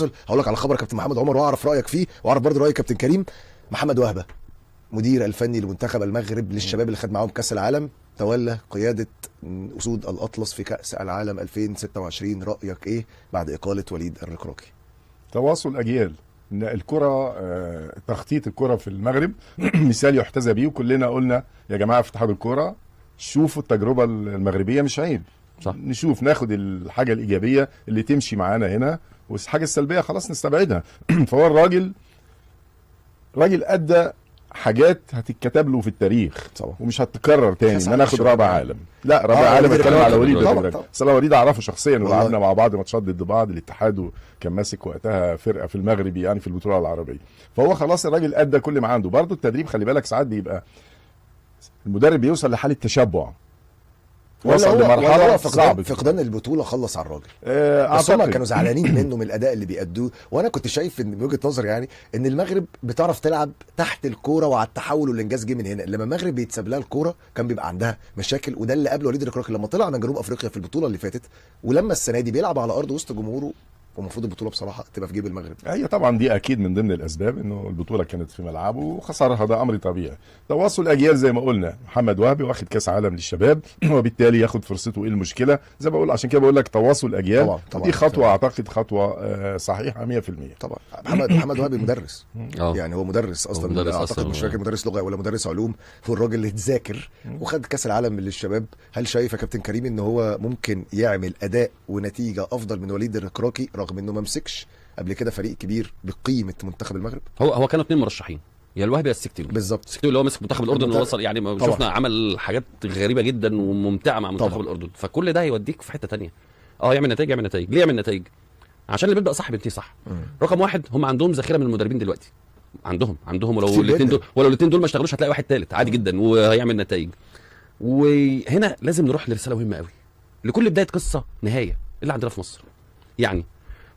هقول لك على خبر كابتن محمد عمر واعرف رايك فيه واعرف برضه راي كابتن كريم. محمد وهبه مدير الفني لمنتخب المغرب للشباب اللي خد معاهم كاس العالم تولى قياده اسود الاطلس في كاس العالم 2026. رايك ايه بعد اقاله وليد الركراكي؟ تواصل اجيال. ان الكره تخطيط الكره في المغرب مثال يحتذى به، وكلنا قلنا يا جماعه في اتحاد الكره شوفوا التجربه المغربيه، مش عيب صح. نشوف ناخد الحاجه الايجابيه اللي تمشي معانا هنا، والحاجه السلبيه خلاص نستبعدها. فهو الراجل ادى حاجات هتتكتب له في التاريخ طبعا. ومش هتتكرر تاني. كأس ان انا اخد العالم رابع الشباب. عالم، لا رابع عالم وليد اتكلم على الركراكي. وليد طبعا، الركراكي. طبعا. بس انا وليد اعرفه شخصيا والله. ولعبنا مع بعض ماتشات ضد بعض. الاتحاد وكان ماسك وقتها فرقه في المغرب يعني في البطوله العربيه. فهو خلاص الراجل ادى كل ما عنده. برضه التدريب خلي بالك ساعات بيبقى المدرب بيوصل لحاله تشبع، وصل لمرحله صعبه. فقدان البطوله خلص على الراجل. بس هم اعتقد كانوا زعلانين منه من الاداء اللي بيأدوه، وانا كنت شايف ان من وجهه نظري يعني ان المغرب بتعرف تلعب تحت الكوره وعلى التحول والانجاز جه من هنا. لما المغرب بيتساب لها الكوره كان بيبقى عندها مشاكل، وده اللي قبل وليد الركراكي لما طلع من جنوب افريقيا في البطوله اللي فاتت، ولما السنه دي بيلعب على ارض وسط جمهوره. ومفروض البطوله بصراحه تبقى في جيب المغرب. هي طبعا دي اكيد من ضمن الاسباب انه البطوله كانت في ملعبه وخسرها، ده امر طبيعي. تواصل اجيال زي ما قلنا، محمد وهبي واخد كاس عالم للشباب وبالتالي ياخد فرصته. ايه المشكله؟ زي ما بقول، عشان كده بقول لك تواصل اجيال. طبعا دي خطوه طبعا. اعتقد خطوه صحيحه 100%. طبعا محمد وهبي مدرس. اه يعني هو مدرس اصلا، مدرس اعتقد أصلاً. مش فاكر مدرس لغه ولا مدرس علوم. هو الراجل اللي اتذاكر وخد كاس العالم للشباب. هل شايف يا كابتن كريم ان هو ممكن يعمل اداء ونتيجه افضل من وليد الركراكي رغم انه ما مسكش قبل كده فريق كبير بقيمه منتخب المغرب؟ هو كانوا اثنين مرشحين، يا الوهبي يا السكتيلو. بالظبط. السكتيلو اللي هو مسك منتخب الاردن المنتخب. ووصل، يعني طبعا. شفنا عمل حاجات غريبه جدا وممتعه مع منتخب طبعا. الاردن. فكل ده هيوديك في حته تانية. يعمل نتائج. ليه يعمل نتائج؟ عشان اللي بيبدا صح بينتهي صح. رقم واحد، هم عندهم ذخيره من المدربين دلوقتي. عندهم ولو كتير الاثنين جدا. دول ما اشتغلوش هتلاقي واحد ثالث عادي جدا وهيعمل نتائج. وهنا لازم نروح لرساله مهمه قوي. لكل بدايه قصه نهايه اللي عندنا في مصر. يعني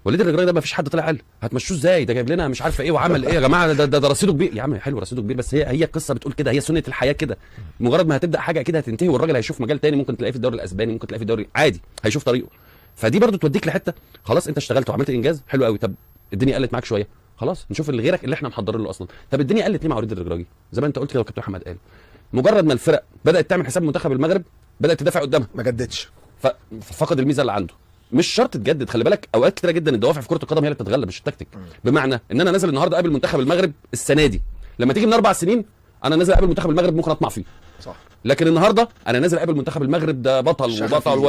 وليد الركراكي ده ما فيش حد طلع قال هتمشوه ازاي، ده جايب لنا مش عارفه ايه وعمل ايه يا جماعه، ده رصيده كبير. يا عم حلو رصيده كبير، بس هي القصه بتقول كده، هي سنه الحياه كده. مجرد ما هتبدا حاجه كده هتنتهي، والراجل هيشوف مجال تاني. ممكن تلاقيه في الدوري الاسباني، ممكن تلاقيه في الدوري عادي، هيشوف طريقه. فدي برضو توديك لحته خلاص انت اشتغلت وعملت انجاز حلو قوي. طب الدنيا قلت معاك شويه، خلاص نشوف اللي غيرك اللي احنا محضرين له اصلا. طب الدنيا قلت ليه مع وليد الركراكي؟ زي ما انت قلت كده وكابتن محمد قال، مجرد ما الفرق بدات تعمل حساب منتخب المغرب بدات تدافع قدامها، ما جددش. ففقد الميزه اللي عنده. مش شرط تجدد، خلي بالك اوقات كتيره جدا الدوافع في كره القدم هي اللي بتتغلب مش التكتيك. بمعنى ان انا نازل النهارده قابل منتخب المغرب السنه دي، لما تيجي من 4 سنين انا نازل قابل منتخب المغرب ممكن اطمع فيه. صح. لكن النهارده انا نازل قابل منتخب المغرب ده بطل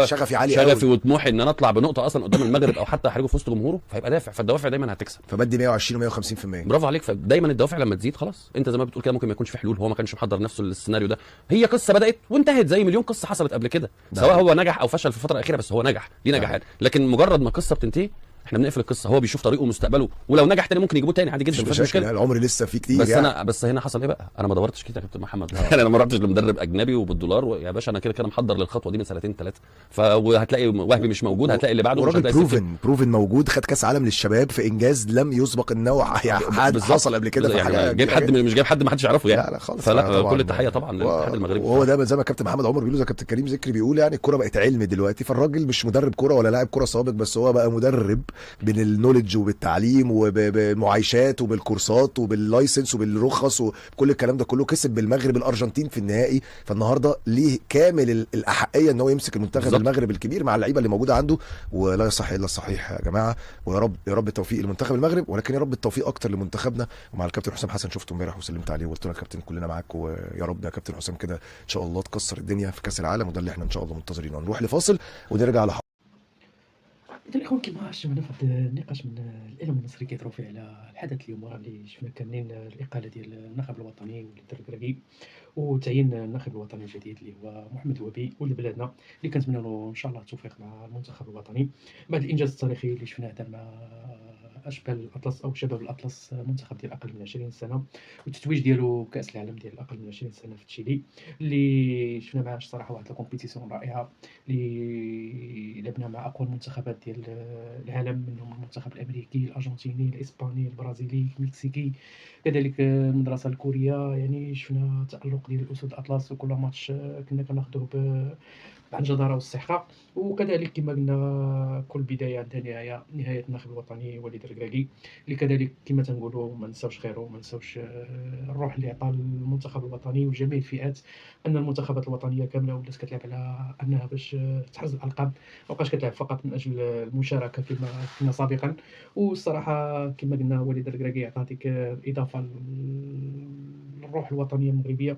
شغفي عالي شغفي قوي. وطموحي ان انا اطلع بنقطه اصلا قدام المغرب او حتى احرجه في وسط جمهوره، فهيبقى دافع. فالدوافع دايما هتكسب. فبدي 120 و150%. برافو عليك. فدايما الدوافع لما تزيد خلاص انت زي ما بتقول كده ممكن ما يكونش في حلول. هو ما كانش محضر نفسه للسيناريو ده. هي قصه بدات وانتهت زي مليون قصه حصلت قبل كده، سواء هو نجح او فشل في الفتره الاخيره، بس هو نجح ليه نجاحات. لكن مجرد ما قصه بتنتهي احنا بنقفل القصه. هو بيشوف طريقه ومستقبله، ولو نجح تاني ممكن يجيبوه تاني عادي جدا، مفيش مشكله. العمر لسه فيه كتير بس يعني. بس هنا حصل ايه بقى؟ انا ما دورتش كده يا كابتن محمد. انا ما رحتش لمدرب اجنبي وبالدولار يا باشا. انا كده محضر للخطوه دي من سنتين ثلاثه. وهتلاقي وهبي مش موجود، هتلاقي اللي بعده. وراجل بروفن موجود، خد كاس عالم للشباب في انجاز لم يسبق النوع يعني حصل قبل كده. يعني جايب حد مش جايب حد ما حدش يعرفه يعني. لا خالص. فلا كل التحيه طبعا للاتحاد المغربي. وهو ده زي ما كابتن محمد عمر بيقول، زي كابتن كريم ذكري بيقول، يعني الكوره بقت علم دلوقتي. فالراجل مش مدرب كوره ولا لاعب كوره سابق، بس هو بقى مدرب بالنولج وبالتعليم وبالمعايشات وبالكورسات وباللايسنس وبالرخص وكل الكلام ده كله. كسب بالمغرب الارجنتين في النهائي. فالنهارده ليه كامل الاحقيه ان هو يمسك المنتخب المغرب الكبير مع اللعيبه اللي موجوده عنده. ولا يصح الا الصحيح يا جماعه. ويا رب يا رب التوفيق لمنتخب المغرب، ولكن يا رب التوفيق اكتر لمنتخبنا. ومع الكابتن حسام حسن شفته امبارح وسلمت عليه وقلت له يا كابتن كلنا معاك، ويا رب يا كابتن حسام كده ان شاء الله تكسر الدنيا في كاس العالم. وده اللي احنا ان شاء الله منتظرينه. نروح لفاصل ونرجع إذا الإخوان كما شفنا في هذا النقاش من الإعلام المصري كيطروا فيه على الحدث اليوم، راه اللي شفنا كاملين الإقالة ديال الناخب الوطني وليد الركراكي، وتعيين الناخب الوطني الجديد اللي هو محمد الوهبي ولد بلادنا، اللي كنتمنى له إن شاء الله التوفيق مع المنتخب الوطني بعد الإنجاز التاريخي اللي شفناه دار مع أشبال الأطلس أو شباب الأطلس، منتخب ديال أقل من 20 سنة، والتتويج ديالو كأس العالم ديال أقل من 20 سنة في تشيلي، اللي شفنا معاه صراحة واحد الكومبيتيسيون رائعة اللي لعبنا مع أقوى المنتخبات ديال العالم، منهم المنتخب الأمريكي، الأرجنتيني، الإسباني، البرازيلي، المكسيكي، كذلك المدرسة الكورية. يعني شفنا تألق ديال الأسود الأطلس، وكل ماتش كنا كناخدوه بعد الجدارة والاستحقاق. وكذلك كما قلنا كل بداية عندها نهاية، نهاية الناخب الوطني وليد الركراكي اللي كذلك كما تنقولوا ما نساوش خيره، ما نساوش الروح اللي عطى المنتخب الوطني وجميع الفئات. ان المنتخبات الوطنيه كامله ولات كتلعب على انها باش تحرز الالقاب، مابقاش كتلعب فقط من اجل المشاركه كما كنا سابقا. والصراحه كما قلنا وليد الركراكي عطى ديك الاضافه للروح الوطنيه المغربيه،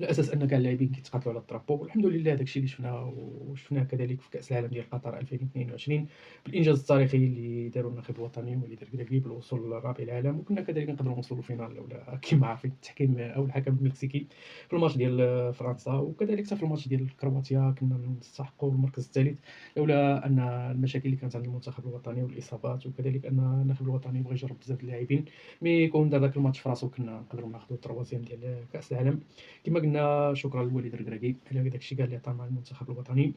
على اساس ان كاع اللاعبين كيتقاتلوا على الطرابو. والحمد لله داك الشيء اللي شفناه وشفناه كذلك في كاس العالم ديال قطر 2022 بالانجاز التاريخي اللي داروا الناخب الوطني وليد الركراكي بالوصول لرابع العالم. وكنا كذلك نقدروا نوصلوا للفينال لولا كما عارفين التحكيم او الحكم المكسيكي في الماتش ديال فرنسا، وكذلك حتى في الماتش ديال كرواتيا كنا نستحقوا المركز الثالث لولا ان المشاكل اللي كانت عند المنتخب الوطني والاصابات، وكذلك ان الناخب الوطني بغى يجرب بزاف د اللاعبين. مي يكون دار داك الماتش في راسو كنا نقدروا ناخذوا التروازيام ديال كاس العالم. كما قلنا شكرا لوليد الركراكي على داك الشيء كاع اللي عطاه مع المنتخب الوطني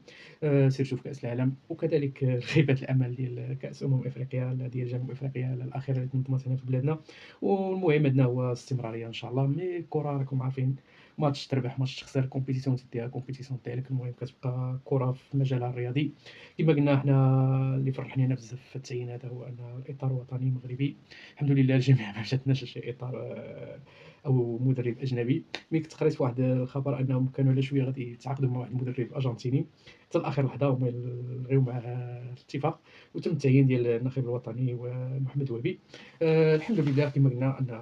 سيرتو في كاس العالم. وكذلك خيبه الامل ديال كاس افريقيا ديال جنوب افريقيا الاخيره اللي تنظمت هنا في بلادنا. والمهم عندنا هو الاستمراريه ان شاء الله. مي الكره راكم عارفين ماتش تربح ماتش تخسر، كومبيتيسيون تديها كومبيتيسيون ديالك، المهم كتبقى كره في مجالها الرياضي. كما قلنا حنا اللي فرحني انا بزاف في التعيين هذا هو ان الاطار وطني مغربي الحمد لله. الجميع ما جاتناش شي اطار او مدرب اجنبي. ملي كنت قريت واحد الخبر انهم كانوا على شويه غادي يتعاقدوا مع واحد المدرب ارجنتيني، حتى لاخر لحظه هما لغيو معاه الاتفاق وتم التعيين ديال الناخب الوطني ومحمد وهبي. الحمد لله كما قلنا ان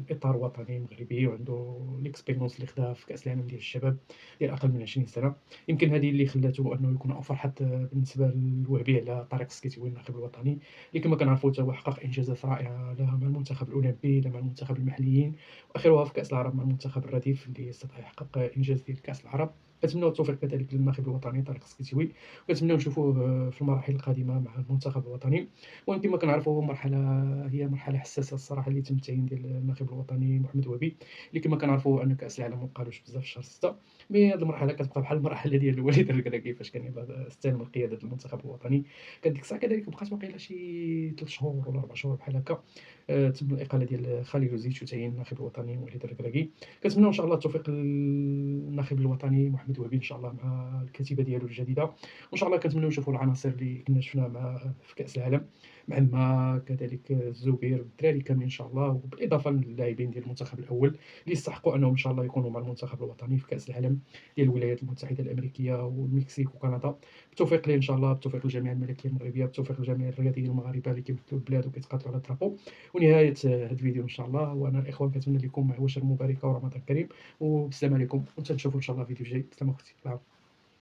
الاطار وطني مغربي وعنده ليكسبيريونس اللي خداها في كاس العالم ديال الشباب ديال اقل من 20 سنه. يمكن هذه اللي خلاته انه يكون اوفر حتى بالنسبه للوهبي على طريق سكيتي الناخب الوطني اللي كما كنعرفوا حتى هو حقق انجازات رائعه لا مع المنتخب الاولمبي لا مع المنتخب المحليين، واخرها في كاس العرب مع المنتخب الرديف اللي استطاع يحقق انجاز ديال كاس العرب. كنتمنوا التوفيق كذلك للناخب الوطني طارق السكيتيوي، وكنتمناو نشوفوه في المراحل القادمه مع المنتخب الوطني. المهم كما كنعرفوا هي مرحله حساسه الصراحه اللي تم التعيين ديال الناخب الوطني محمد وهبي اللي كما كنعرفوا ان كاس العالم ما بقالوش بزاف في شهر 6. مي هذه المرحله كتبقى بحال المرحله ديال الوليد الركراكي فاش كان يلاه استلم قياده المنتخب الوطني. كانت ديك الساعه كذلك بقات واقيلا شي 3 شهور ولا 4 شهور بحال هكا تم الاقاله ديال خالد لوزيتش وتعيين الناخب الوطني وليد الركراكي. كنتمنوا ان شاء الله التوفيق للناخب الوطني محمد وهبي ان شاء الله مع الكتيبه ديالو الجديده، وان شاء الله كنتمنوا نشوفوا العناصر اللي كنا شفناها في كاس العالم مع ما كذلك الزبير والدراري كاملين ان شاء الله، وبالاضافه للاعبين ديال المنتخب الاول اللي يستحقوا انهم ان شاء الله يكونوا مع المنتخب الوطني في كاس العالم ديال الولايات المتحده الامريكيه والمكسيك وكندا. بالتوفيق ليه ان شاء الله، بالتوفيق لجميع الملكيه المغربيه، بالتوفيق لجميع الرياضيين المغاربه اللي كيمثلوا البلاد وكيتقاتلوا على الطرابو. ونهايه هذا الفيديو ان شاء الله وانا الاخوان كنتمنى لكم معوشه مباركه ورمضان كريم، والسلام عليكم، ونتنشوفوا ان شاء الله فيديو جاي. سلام اختي.